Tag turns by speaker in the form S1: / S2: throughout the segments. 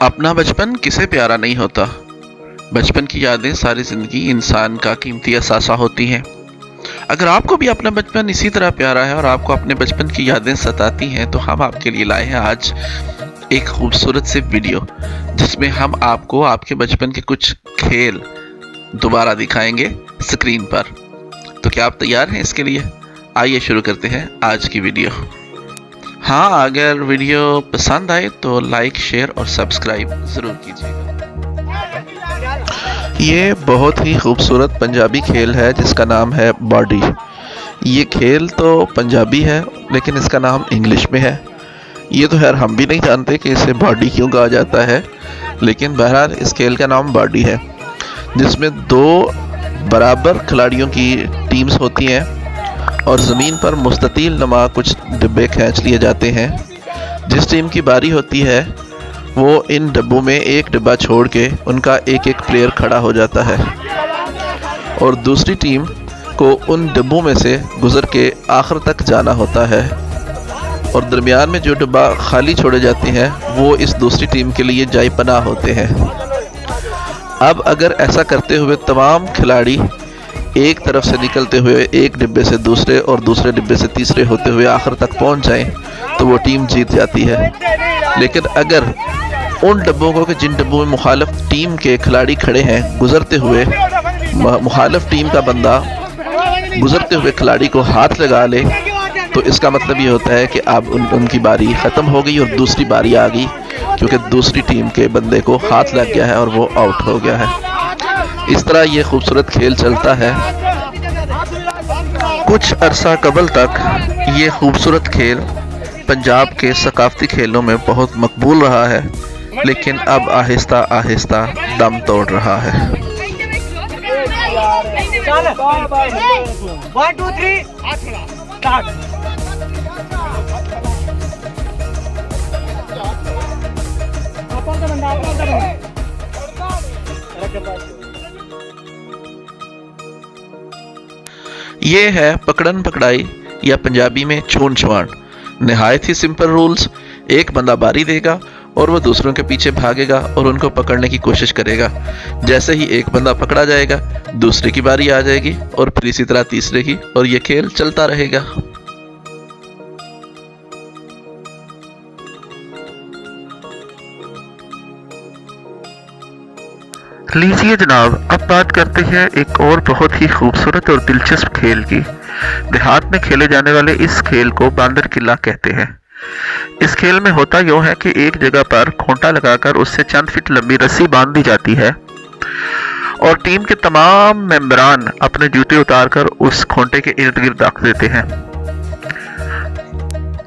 S1: अपना बचपन किसे प्यारा नहीं होता। बचपन की यादें सारी ज़िंदगी इंसान का कीमती असासा होती हैं। अगर आपको भी अपना बचपन इसी तरह प्यारा है और आपको अपने बचपन की यादें सताती हैं, तो हम आपके लिए लाए हैं आज एक खूबसूरत से वीडियो, जिसमें हम आपको आपके बचपन के कुछ खेल दोबारा दिखाएंगे स्क्रीन पर। तो क्या आप तैयार हैं इसके लिए? आइए शुरू करते हैं आज की वीडियो। हाँ, अगर वीडियो पसंद आए तो लाइक, शेयर और सब्सक्राइब ज़रूर कीजिएगा। ये बहुत ही खूबसूरत पंजाबी खेल है जिसका नाम है बॉडी। ये खेल तो पंजाबी है लेकिन इसका नाम इंग्लिश में है। ये तो खैर हम भी नहीं जानते कि इसे बॉडी क्यों कहा जाता है, लेकिन बहरहाल इस खेल का नाम बॉडी है, जिसमें दो बराबर खिलाड़ियों की टीम्स होती हैं और ज़मीन पर मुस्ततील नुमा कुछ डिब्बे खींच लिए जाते हैं। जिस टीम की बारी होती है वो इन डिब्बों में एक डिब्बा छोड़ के उनका एक एक प्लेयर खड़ा हो जाता है और दूसरी टीम को उन डिब्बों में से गुजर के आखिर तक जाना होता है, और दरमियान में जो डिब्बा खाली छोड़े जाते हैं वो इस दूसरी टीम के लिए जाई पनाह होते हैं। अब अगर ऐसा करते हुए तमाम खिलाड़ी एक तरफ से निकलते हुए एक डिब्बे से दूसरे और दूसरे डिब्बे से तीसरे होते हुए आखिर तक पहुंच जाएं तो वो टीम जीत जाती है। लेकिन अगर उन डिब्बों को, कि जिन डिब्बों में मुखालिफ टीम के खिलाड़ी खड़े हैं, गुजरते हुए मुखालिफ टीम का बंदा गुजरते हुए खिलाड़ी को हाथ लगा ले, तो इसका मतलब ये होता है कि अब उनकी बारी ख़त्म हो गई और दूसरी बारी आ गई, क्योंकि दूसरी टीम के बंदे को हाथ लग गया है और वो आउट हो गया है। इस तरह ये खूबसूरत खेल चलता है। कुछ अरसा कबल तक ये खूबसूरत खेल पंजाब के सकाफती खेलों में बहुत मकबूल रहा है, लेकिन अब आहिस्ता आहिस्ता दम तोड़ रहा है। ये है पकड़न पकड़ाई, या पंजाबी में छून छुआन। नहायत ही सिंपल रूल्स। एक बंदा बारी देगा और वो दूसरों के पीछे भागेगा और उनको पकड़ने की कोशिश करेगा। जैसे ही एक बंदा पकड़ा जाएगा दूसरे की बारी आ जाएगी और फिर इसी तरह तीसरे की, और ये खेल चलता रहेगा।
S2: लीजिए जनाब, अब बात करते हैं एक और बहुत ही खूबसूरत और दिलचस्प खेल की। देहात में खेले जाने वाले इस खेल को बांदर किला कहते हैं। इस खेल में होता यूं है कि एक जगह पर खूंटा लगाकर उससे चंद फीट लंबी रस्सी बांध दी जाती है और टीम के तमाम मेंबरान अपने जूते उतारकर उस खूंटे के इर्द गिर्द रख देते हैं।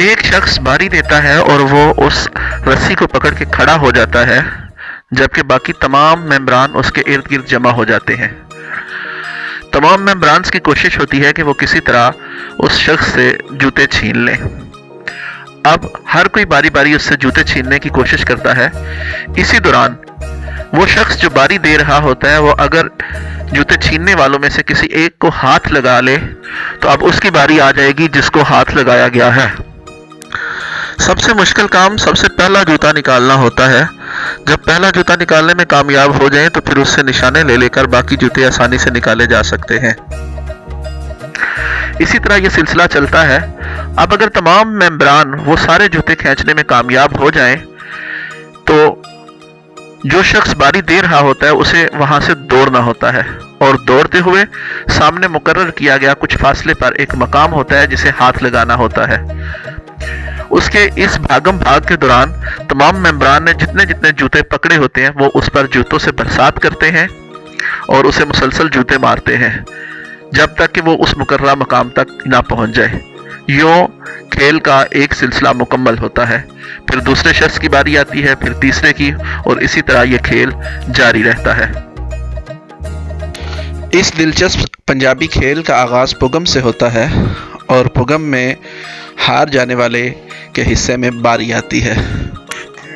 S2: एक शख्स बारी देता है और वो उस रस्सी को पकड़ के खड़ा हो जाता है, जबकि बाकी तमाम मेंबरान उसके इर्द गिर्द जमा हो जाते हैं। तमाम मेंबरान की कोशिश होती है कि वो किसी तरह उस शख्स से जूते छीन लें। अब हर कोई बारी बारी उससे जूते छीनने की कोशिश करता है। इसी दौरान वो शख्स जो बारी दे रहा होता है, वो अगर जूते छीनने वालों में से किसी एक को हाथ लगा ले तो अब उसकी बारी आ जाएगी जिसको हाथ लगाया गया है। सबसे मुश्किल काम सबसे पहला जूता निकालना होता है। जब पहला जूता निकालने में कामयाब हो जाए तो फिर उससे निशाने ले लेकर बाकी जूते आसानी से निकाले जा सकते हैं। इसी तरह यह सिलसिला चलता है। अब अगर तमाम मेंबरान वो सारे जूते खींचने में कामयाब हो जाएं, तो जो शख्स बारी दे रहा होता है उसे वहां से दौड़ना होता है, और दौड़ते हुए सामने मुकर्रर किया गया कुछ फासले पर एक मकाम होता है जिसे हाथ लगाना होता है। उसके इस भागम भाग के दौरान तमाम मेंबरान ने जितने जितने जूते पकड़े होते हैं वो उस पर जूतों से बरसात करते हैं और उसे मुसलसल जूते मारते हैं जब तक कि वो उस मुकर्रर मकाम तक ना पहुंच जाए। यूं खेल का एक सिलसिला मुकम्मल होता है, फिर दूसरे शख्स की बारी आती है, फिर तीसरे की, और इसी तरह ये खेल जारी रहता है।
S1: इस दिलचस्प पंजाबी खेल का आगाज़ पुगम से होता है और पुगम में हार जाने वाले के हिस्से में बारी आती है।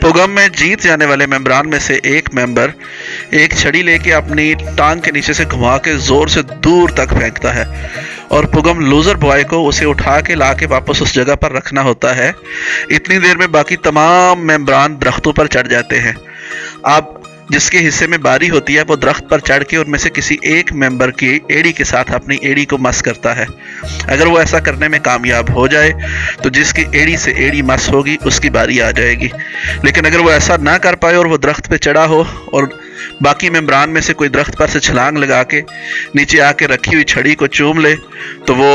S1: पुगम में जीत जाने वाले मेंबरान में से एक मेंबर एक छड़ी लेके अपनी टांग के नीचे से घुमा के जोर से दूर तक फेंकता है और पुगम लूजर बॉय को उसे उठा के ला के वापस उस जगह पर रखना होता है। इतनी देर में बाकी तमाम मेंबरान दरख्तों पर चढ़ जाते हैं
S2: अब जिसके हिस्से में बारी होती है वो दरख्त पर चढ़ के उनमें से किसी एक मेंबर की एड़ी के साथ अपनी एड़ी को मस करता है। अगर वो ऐसा करने में कामयाब हो जाए तो जिसकी एड़ी से एड़ी मस होगी उसकी बारी आ जाएगी। लेकिन अगर वो ऐसा ना कर पाए और वो दरख्त पे चढ़ा हो और बाकी मेंबरान में से कोई दरख्त पर से छलांग लगा के नीचे आके रखी हुई छड़ी को चूम ले तो वो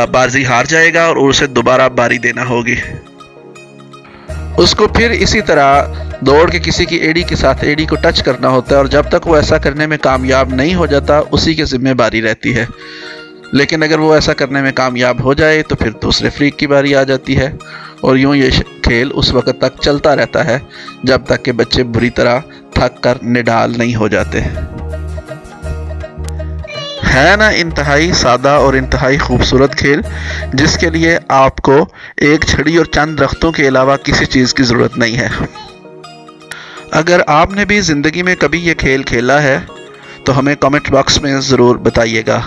S2: बाजी हार जाएगा और उसे दोबारा बारी देना होगी।
S1: उसको फिर इसी तरह दौड़ के किसी की एड़ी के साथ एड़ी को टच करना होता है और जब तक वो ऐसा करने में कामयाब नहीं हो जाता उसी की जिम्मेदारी रहती है। लेकिन अगर वो ऐसा करने में कामयाब हो जाए तो फिर दूसरे फ्रीक की बारी आ जाती है और यूं ये खेल उस वक़्त तक चलता रहता है जब तक कि बच्चे बुरी तरह थक कर निढाल नहीं हो जाते। है ना इंतहाई सादा और इंतहाई खूबसूरत खेल, जिसके लिए आपको एक छड़ी और चंद दरख्तों के अलावा किसी चीज़ की ज़रूरत नहीं है। अगर आपने भी ज़िंदगी में कभी ये खेल खेला है तो हमें कमेंट बॉक्स में ज़रूर बताइएगा।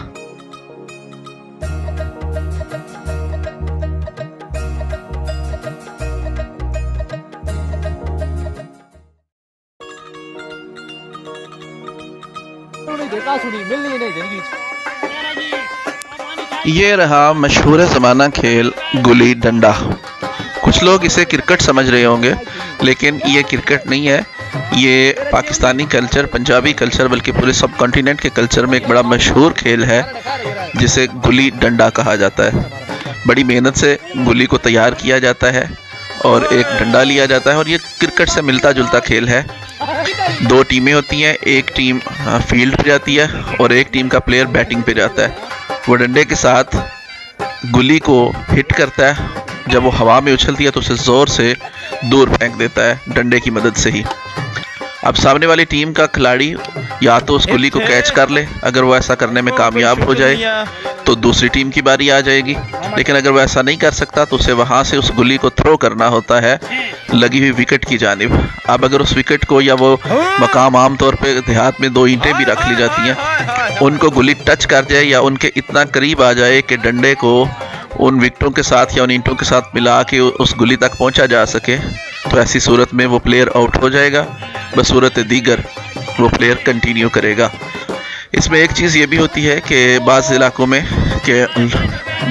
S1: ये रहा मशहूर ज़माना खेल गुली डंडा। कुछ लोग इसे क्रिकेट समझ रहे होंगे, लेकिन ये क्रिकेट नहीं है। ये पाकिस्तानी कल्चर, पंजाबी कल्चर, बल्कि पूरे सब कॉन्टिनेंट के कल्चर में एक बड़ा मशहूर खेल है जिसे गुली डंडा कहा जाता है। बड़ी मेहनत से गुली को तैयार किया जाता है और एक डंडा लिया जाता है और ये क्रिकेट से मिलता जुलता खेल है। दो टीमें होती हैं, एक टीम फील्ड पे जाती है और एक टीम का प्लेयर बैटिंग पे जाता है। वो डंडे के साथ गुली को हिट करता है, जब वो हवा में उछलती है तो उसे ज़ोर से दूर फेंक देता है डंडे की मदद से ही। अब सामने वाली टीम का खिलाड़ी या तो उस गुली को कैच कर ले, अगर वो ऐसा करने में कामयाब हो जाए तो दूसरी टीम की बारी आ जाएगी। लेकिन अगर वो ऐसा नहीं कर सकता तो उसे वहाँ से उस गुली को थ्रो करना होता है लगी हुई विकेट की जानिब। अब अगर उस विकेट को, या वो मकाम आम तौर पे देहात में 2 ईंटें भी रख ली जाती हैं, उनको गुली टच कर जाए या उनके इतना करीब आ जाए कि डंडे को उन विकेटों के साथ या उन ईंटों के साथ मिला के उस गुली तक पहुंचा जा सके, तो ऐसी सूरत में वो प्लेयर आउट हो जाएगा। बसूरत दीगर वो प्लेयर कंटिन्यू करेगा। इसमें एक चीज़ ये भी होती है कि बाज़ इलाकों में कि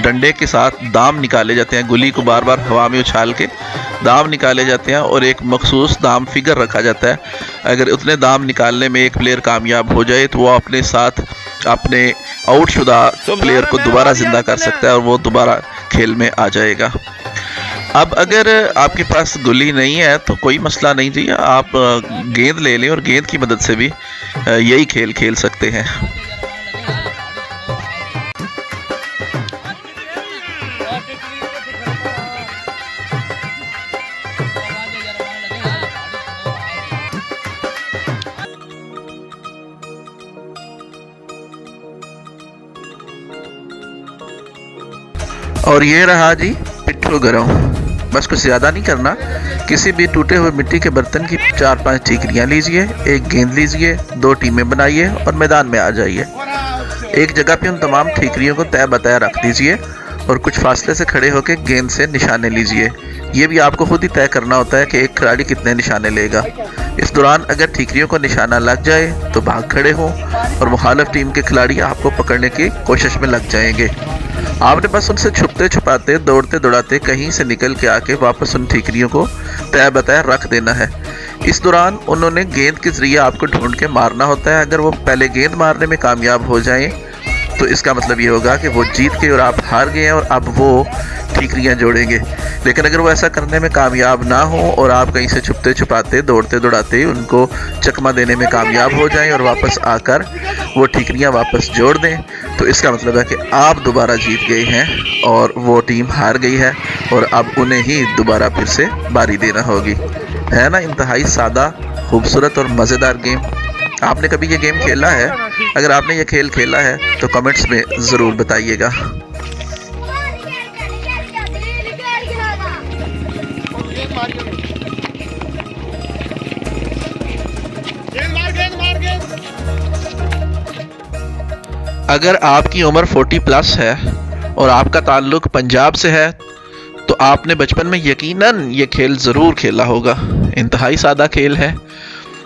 S1: डंडे के साथ दाम निकाले जाते हैं, गुली को बार बार हवा में उछाल के दाम निकाले जाते हैं और एक मखसूस दाम फिगर रखा जाता है। अगर उतने दाम निकालने में एक प्लेयर कामयाब हो जाए तो वो अपने साथ अपने आउटशुदा प्लेयर को दोबारा ज़िंदा कर सकता है और वो दोबारा खेल में आ जाएगा। अब अगर आपके पास गुली नहीं है तो कोई मसला नहीं जी, आप गेंद ले लें और गेंद की मदद से भी यही खेल खेल सकते हैं। और ये रहा जी पिट्ठू गरम। बस कुछ ज़्यादा नहीं करना, किसी भी टूटे हुए मिट्टी के बर्तन की 4-5 ठीकरियाँ लीजिए, एक गेंद लीजिए, 2 टीमें बनाइए और मैदान में आ जाइए। एक जगह पे उन तमाम ठीकरियों को तय बताया रख दीजिए और कुछ फासले से खड़े होकर गेंद से निशाने लीजिए। ये भी आपको खुद ही तय करना होता है कि एक खिलाड़ी कितने निशाने लेगा। इस दौरान अगर ठीकरियों को निशाना लग जाए तो भाग खड़े हों और मुखालिफ टीम के खिलाड़ी आपको पकड़ने की कोशिश में लग जाएंगे। आपने बस उनसे छुपते छुपाते, दौड़ते दौड़ाते कहीं से निकल के आके वापस उन ठीकरियों को तय बताया रख देना है। इस दौरान उन्होंने गेंद के ज़रिए आपको ढूंढ के मारना होता है। अगर वो पहले गेंद मारने में कामयाब हो जाएं तो इसका मतलब ये होगा कि वो जीत गए और आप हार गए हैं और अब वो ठीकरियाँ जोड़ेंगे। लेकिन अगर वो ऐसा करने में कामयाब ना हो और आप कहीं से छुपते छुपाते, दौड़ते दौड़ाते उनको चकमा देने में कामयाब हो जाएं और वापस आकर वो ठीकरियाँ वापस जोड़ दें, तो इसका मतलब है कि आप दोबारा जीत गए हैं और वो टीम हार गई है और अब उन्हें ही दोबारा फिर से बारी देना होगी। है ना इंतहाई सादा, खूबसूरत और मज़ेदार गेम। आपने कभी ये गेम खेला है? अगर आपने ये खेल खेला है तो कमेंट्स में ज़रूर बताइएगा। अगर आपकी उम्र 40+ है और आपका ताल्लुक़ पंजाब से है तो आपने बचपन में यकीनन ये खेल ज़रूर खेला होगा। इंतहाई सादा खेल है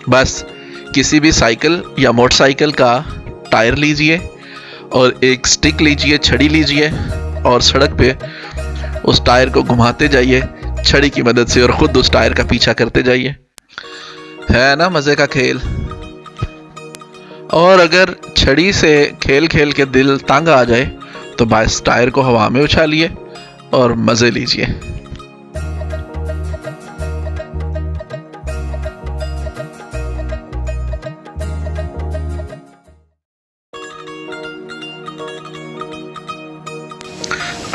S1: बस किसी भी साइकिल या मोटरसाइकिल का टायर लीजिए और एक स्टिक लीजिए, छड़ी लीजिए और सड़क पे उस टायर को घुमाते जाइए छड़ी की मदद से और खुद उस टायर का पीछा करते जाइए। है ना मज़े का खेल। और अगर छड़ी से खेल खेल के दिल तंग आ जाए तो बस टायर को हवा में उछालिए और मज़े लीजिए।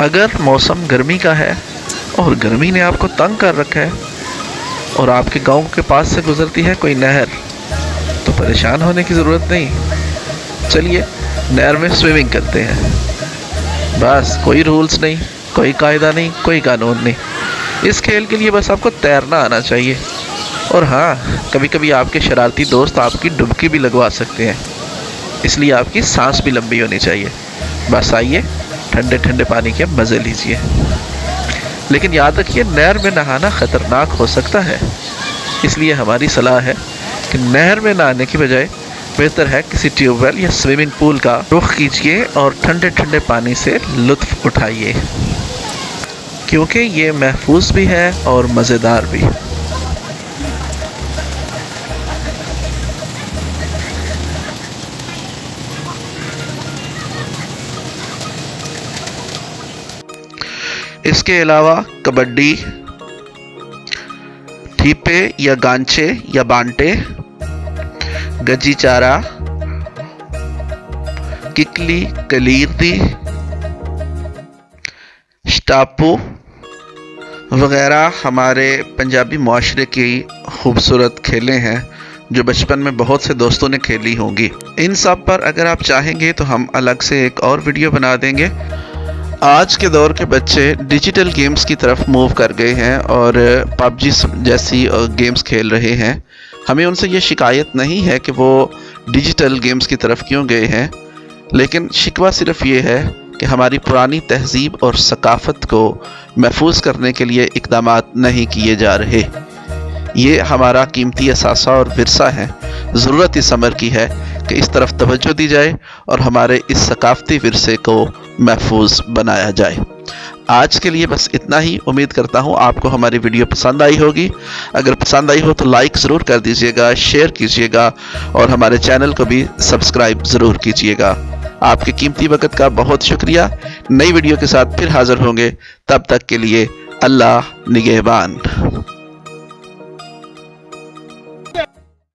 S1: अगर मौसम गर्मी का है और गर्मी ने आपको तंग कर रखा है और आपके गांव के पास से गुजरती है कोई नहर, तो परेशान होने की ज़रूरत नहीं। चलिए नहर में स्विमिंग करते हैं। बस कोई रूल्स नहीं, कोई कायदा नहीं, कोई कानून नहीं। इस खेल के लिए बस आपको तैरना आना चाहिए। और हाँ, कभी कभी आपके शरारती दोस्त आपकी डुबकी भी लगवा सकते हैं, इसलिए आपकी सांस भी लंबी होनी चाहिए। बस आइए ठंडे ठंडे पानी के मज़े लीजिए। लेकिन याद रखिए नहर में नहाना ख़तरनाक हो सकता है, इसलिए हमारी सलाह है कि नहर में नहाने की बजाय बेहतर है किसी ट्यूबवेल या स्विमिंग पूल का रुख कीजिए और ठंडे ठंडे पानी से लुत्फ़ उठाइए, क्योंकि ये महफूज भी है और मज़ेदार भी। इसके अलावा कबड्डी, ठीपे या गांचे या बांटे, गजी चारा, किकली, कलीरदी, स्टापू वगैरह हमारे पंजाबी माशरे की खूबसूरत खेलें हैं जो बचपन में बहुत से दोस्तों ने खेली होंगी। इन सब पर अगर आप चाहेंगे तो हम अलग से एक और वीडियो बना देंगे। आज के दौर के बच्चे डिजिटल गेम्स की तरफ मूव कर गए हैं और पबजी जैसी गेम्स खेल रहे हैं। हमें उनसे ये शिकायत नहीं है कि वो डिजिटल गेम्स की तरफ क्यों गए हैं, लेकिन शिकवा सिर्फ ये है कि हमारी पुरानी तहज़ीब और सकाफ़त को महफूज करने के लिए इक़दामात नहीं किए जा रहे। ये हमारा कीमती असासा और विरसा है। ज़रूरत इस अमर की है कि इस तरफ तवज्जो दी जाए और हमारे इस सकाफ़ती विरसे को महफूज बनाया जाए। आज के लिए बस इतना ही। उम्मीद करता हूँ आपको हमारी वीडियो पसंद आई होगी। अगर पसंद आई हो तो लाइक ज़रूर कर दीजिएगा, शेयर कीजिएगा और हमारे चैनल को भी सब्सक्राइब ज़रूर कीजिएगा। आपके कीमती वक़्त का बहुत शुक्रिया। नई वीडियो के साथ फिर हाज़िर होंगे, तब तक के लिए अल्लाह निगहबान।